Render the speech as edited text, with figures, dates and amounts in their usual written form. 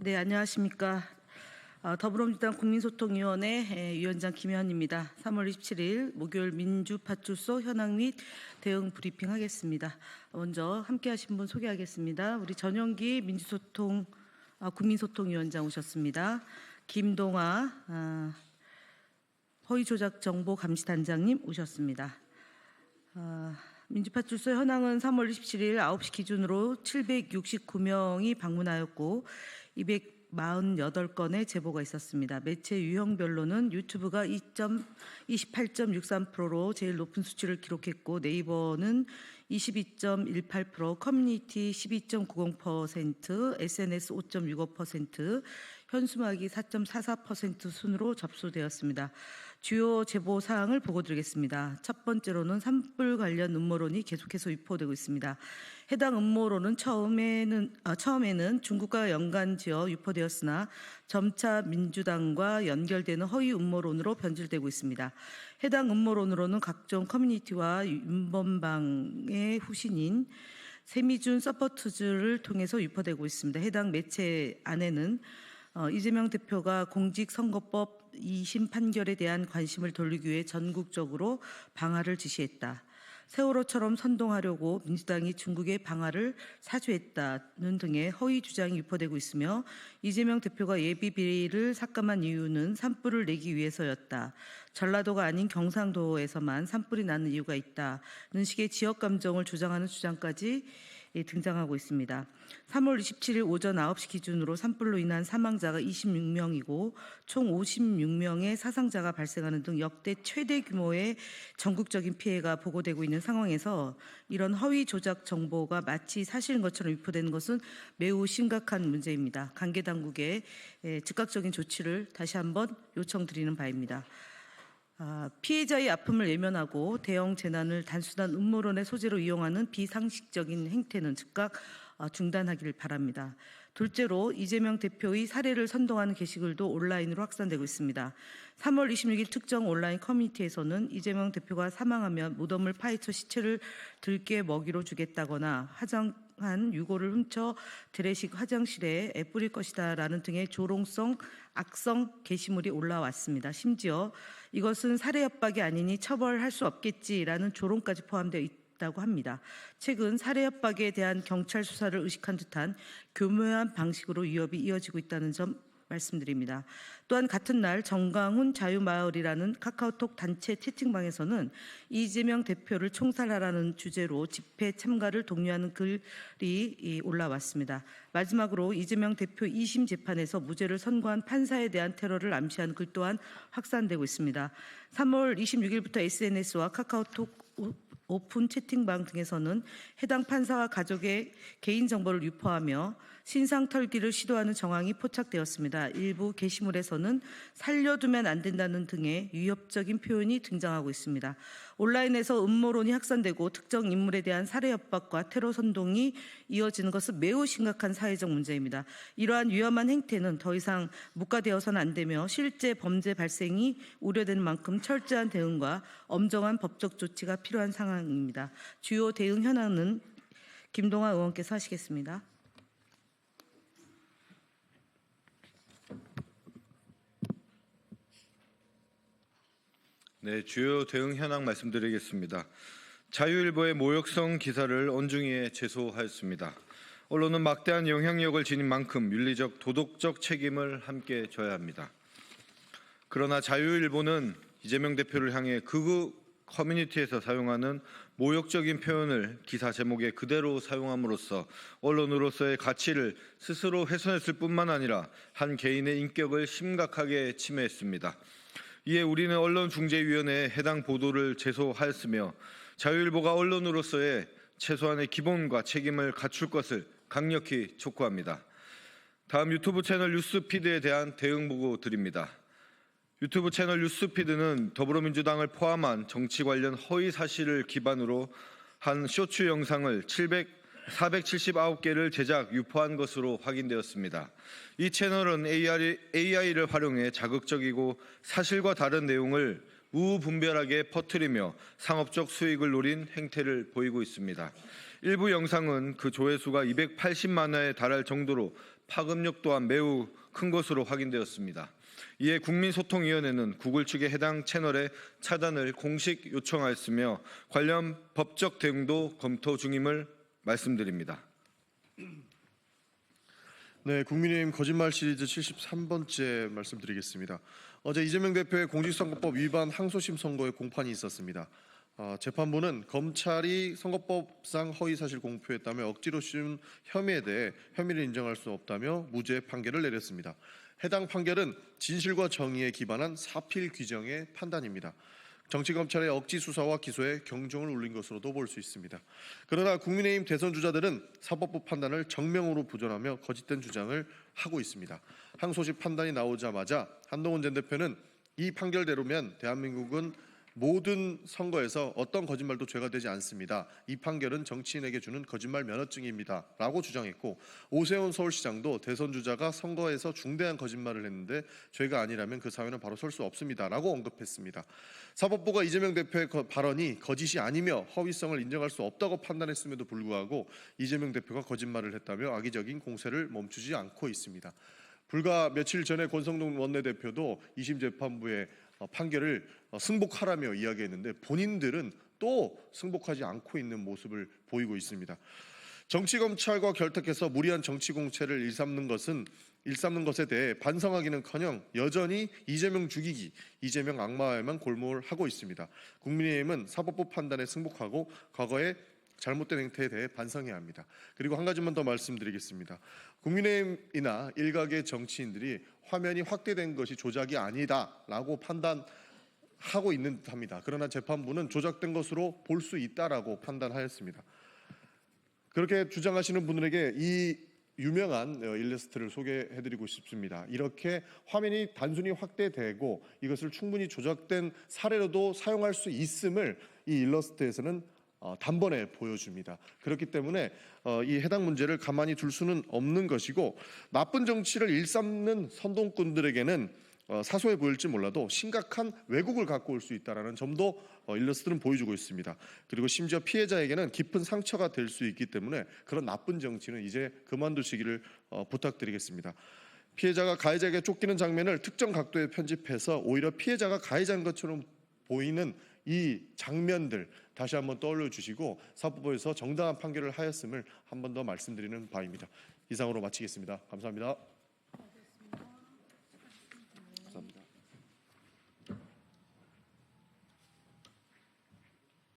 네, 안녕하십니까. 더불어민주당 국민소통위원회 위원장 김현입니다. 3월 27일 목요일 민주파출소 현황 및 대응 브리핑하겠습니다. 먼저 함께하신 분 소개하겠습니다. 우리 전용기 국민소통위원장 오셨습니다. 김동아 허위조작정보감시단장님 오셨습니다. 민주파출소 현황은 3월 27일 9시 기준으로 769명이 방문하였고 248건의 제보가 있었습니다. 매체 유형별로는 유튜브가 28.63%로 제일 높은 수치를 기록했고 네이버는 22.18%, 커뮤니티 12.90%, SNS 5.65%, 현수막이 4.44% 순으로 접수되었습니다. 주요 제보 사항을 보고드리겠습니다. 첫 번째로는 산불 관련 음모론이 계속해서 유포되고 있습니다. 해당 음모론은 처음에는 중국과 연관지어 유포되었으나 점차 민주당과 연결되는 허위 음모론으로 변질되고 있습니다. 해당 음모론으로는 각종 커뮤니티와 윤번방의 후신인 세미준 서포터즈를 통해서 유포되고 있습니다. 해당 매체 안에는 이재명 대표가 공직선거법 2심 판결에 대한 관심을 돌리기 위해 전국적으로 방화를 지시했다. 세월호처럼 선동하려고 민주당이 중국의 방화를 사주했다는 등의 허위 주장이 유포되고 있으며 이재명 대표가 예비비리를 삭감한 이유는 산불을 내기 위해서였다. 전라도가 아닌 경상도에서만 산불이 나는 이유가 있다는 식의 지역 감정을 조장하는 주장까지 등장하고 있습니다. 3월 27일 오전 9시 기준으로 산불로 인한 사망자가 26명이고 총 56명의 사상자가 발생하는 등 역대 최대 규모의 전국적인 피해가 보고되고 있는 상황에서 이런 허위 조작 정보가 마치 사실인 것처럼 유포되는 것은 매우 심각한 문제입니다. 관계 당국의 즉각적인 조치를 다시 한번 요청드리는 바입니다. 피해자의 아픔을 외면하고 대형 재난을 단순한 음모론의 소재로 이용하는 비상식적인 행태는 즉각 중단하기를 바랍니다. 둘째로 이재명 대표의 사례를 선동하는 게시글도 온라인으로 확산되고 있습니다. 3월 26일 특정 온라인 커뮤니티에서는 이재명 대표가 사망하면 무덤을 파헤쳐 시체를 들깨 먹이로 주겠다거나 화장한 유골을 훔쳐 재래식 화장실에 뿌릴 것이다 라는 등의 조롱성, 악성 게시물이 올라왔습니다. 심지어 이것은 살해 협박이 아니니 처벌할 수 없겠지라는 조롱까지 포함되어 있다고 합니다. 최근 살해 협박에 대한 경찰 수사를 의식한 듯한 교묘한 방식으로 위협이 이어지고 있다는 점 말씀드립니다. 또한 같은 날 정강훈 자유마을이라는 카카오톡 단체 채팅방에서는 이재명 대표를 총살하라는 주제로 집회 참가를 독려하는 글이 올라왔습니다. 마지막으로 이재명 대표 2심 재판에서 무죄를 선고한 판사에 대한 테러를 암시하는 글 또한 확산되고 있습니다. 3월 26일부터 SNS와 카카오톡 오픈 채팅방 등에서는 해당 판사와 가족의 개인정보를 유포하며 신상 털기를 시도하는 정황이 포착되었습니다. 일부 게시물에서는 살려두면 안 된다는 등의 위협적인 표현이 등장하고 있습니다. 온라인에서 음모론이 확산되고 특정 인물에 대한 살해 협박과 테러 선동이 이어지는 것은 매우 심각한 사회적 문제입니다. 이러한 위험한 행태는 더 이상 묵과되어서는 안 되며 실제 범죄 발생이 우려되는 만큼 철저한 대응과 엄정한 법적 조치가 필요한 상황입니다. 주요 대응 현황은 김동아 의원께서 하시겠습니다. 네, 주요 대응 현황 말씀드리겠습니다. 자유일보의 모욕성 기사를 언중위에 제소하였습니다. 언론은 막대한 영향력을 지닌 만큼 윤리적, 도덕적 책임을 함께 져야 합니다. 그러나 자유일보는 이재명 대표를 향해 극우 커뮤니티에서 사용하는 모욕적인 표현을 기사 제목에 그대로 사용함으로써 언론으로서의 가치를 스스로 훼손했을 뿐만 아니라 한 개인의 인격을 심각하게 침해했습니다. 이에 우리는 언론중재위원회에 해당 보도를 제소하였으며 자유일보가 언론으로서의 최소한의 기본과 책임을 갖출 것을 강력히 촉구합니다. 다음 유튜브 채널 뉴스피드에 대한 대응 보고 드립니다. 유튜브 채널 뉴스피드는 더불어민주당을 포함한 정치 관련 허위 사실을 기반으로 한 쇼츠 영상을 479개를 제작, 유포한 것으로 확인되었습니다. 이 채널은 AI를 활용해 자극적이고 사실과 다른 내용을 우분별하게 퍼뜨리며 상업적 수익을 노린 행태를 보이고 있습니다. 일부 영상은 그 조회수가 280만 회에 달할 정도로 파급력 또한 매우 큰 것으로 확인되었습니다. 이에 국민소통위원회는 구글 측의 해당 채널의 차단을 공식 요청하였으며 관련 법적 대응도 검토 중임을 말씀드립니다. 네, 국민의힘 거짓말 시리즈 73번째 말씀드리겠습니다. 어제 이재명 대표의 공직선거법 위반 항소심 선고에 공판이 있었습니다. 재판부는 검찰이 선거법상 허위사실 공표했다며 억지로 씌운 혐의에 대해 혐의를 인정할 수 없다며 무죄 판결을 내렸습니다. 해당 판결은 진실과 정의에 기반한 사필 규정의 판단입니다. 정치검찰의 억지 수사와 기소에 경종을 울린 것으로도 볼 수 있습니다. 그러나 국민의힘 대선 주자들은 사법부 판단을 정명으로 부정하며 거짓된 주장을 하고 있습니다. 항소심 판단이 나오자마자 한동훈 전 대표는 이 판결대로면 대한민국은 모든 선거에서 어떤 거짓말도 죄가 되지 않습니다. 이 판결은 정치인에게 주는 거짓말 면허증입니다. 라고 주장했고, 오세훈 서울시장도 대선 주자가 선거에서 중대한 거짓말을 했는데 죄가 아니라면 그 사회는 바로 설 수 없습니다. 라고 언급했습니다. 사법부가 이재명 대표의 발언이 거짓이 아니며 허위성을 인정할 수 없다고 판단했음에도 불구하고 이재명 대표가 거짓말을 했다며 악의적인 공세를 멈추지 않고 있습니다. 불과 며칠 전에 권성동 원내대표도 2심 재판부의 판결을 승복하라며 이야기했는데 본인들은 또 승복하지 않고 있는 모습을 보이고 있습니다. 정치검찰과 결탁해서 무리한 정치 공채를 일삼는 것에 대해 반성하기는커녕 여전히 이재명 죽이기, 이재명 악마에만 골몰 하고 있습니다. 국민의힘은 사법부 판단에 승복하고 과거의 잘못된 행태에 대해 반성해야 합니다. 그리고 한 가지만 더 말씀드리겠습니다. 국민의힘이나 일각의 정치인들이 화면이 확대된 것이 조작이 아니다라고 판단하고 있는 듯합니다. 그러나 재판부는 조작된 것으로 볼 수 있다라고 판단하였습니다. 그렇게 주장하시는 분들에게 이 유명한 일러스트를 소개해드리고 싶습니다. 이렇게 화면이 단순히 확대되고 이것을 충분히 조작된 사례로도 사용할 수 있음을 이 일러스트에서는 단번에 보여줍니다. 그렇기 때문에 이 해당 문제를 가만히 둘 수는 없는 것이고, 나쁜 정치를 일삼는 선동꾼들에게는 사소해 보일지 몰라도 심각한 왜곡을 갖고 올 수 있다는 점도 일러스트는 보여주고 있습니다. 그리고 심지어 피해자에게는 깊은 상처가 될 수 있기 때문에 그런 나쁜 정치는 이제 그만두시기를 부탁드리겠습니다. 피해자가 가해자에게 쫓기는 장면을 특정 각도에 편집해서 오히려 피해자가 가해자인 것처럼 보이는 이 장면들 다시 한번 떠올려 주시고 사법부에서 정당한 판결을 하였음을 한 번 더 말씀드리는 바입니다. 이상으로 마치겠습니다. 감사합니다.